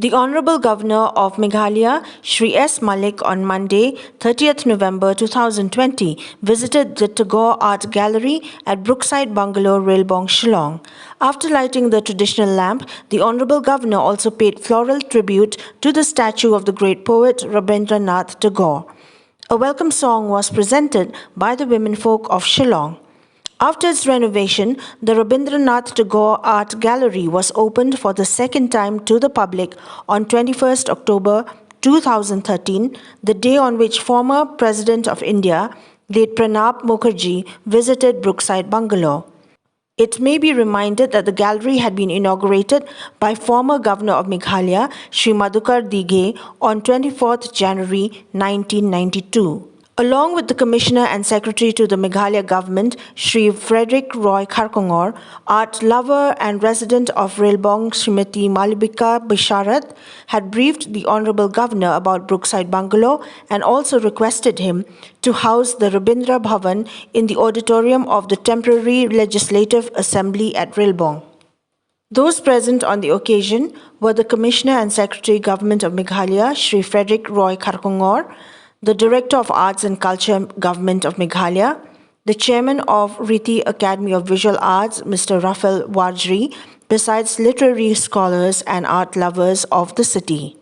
The Honourable Governor of Meghalaya, Shri S. Mallick, on Monday, 30th November 2020, visited the Tagore Art Gallery at Brookside Bungalow, Rilbong, Shillong. After lighting the traditional lamp, the Honourable Governor also paid floral tribute to the statue of the great poet Rabindranath Tagore. A welcome song was presented by the womenfolk of Shillong. After its renovation, the Rabindranath Tagore Art Gallery was opened for the second time to the public on 21st October 2013, the day on which former President of India, late Pranab Mukherjee, visited Brookside Bungalow. It may be reminded that the gallery had been inaugurated by former Governor of Meghalaya, Shri Madhukar Dighe, on 24th January 1992. Along with the Commissioner and Secretary to the Meghalaya Government, Shri Frederick Roy Kharkongor, art lover and resident of Rilbong, Srimati Mallick Bisharat, had briefed the Honourable Governor about Brookside Bungalow and also requested him to house the Rabindra Bhavan in the auditorium of the Temporary Legislative Assembly at Rilbong. Those present on the occasion were the Commissioner and Secretary Government of Meghalaya, Shri Frederick Roy Kharkongor, the Director of Arts and Culture Government of Meghalaya, the Chairman of Riti Academy of Visual Arts, Mr. Rafael Wajri, besides literary scholars and art lovers of the city.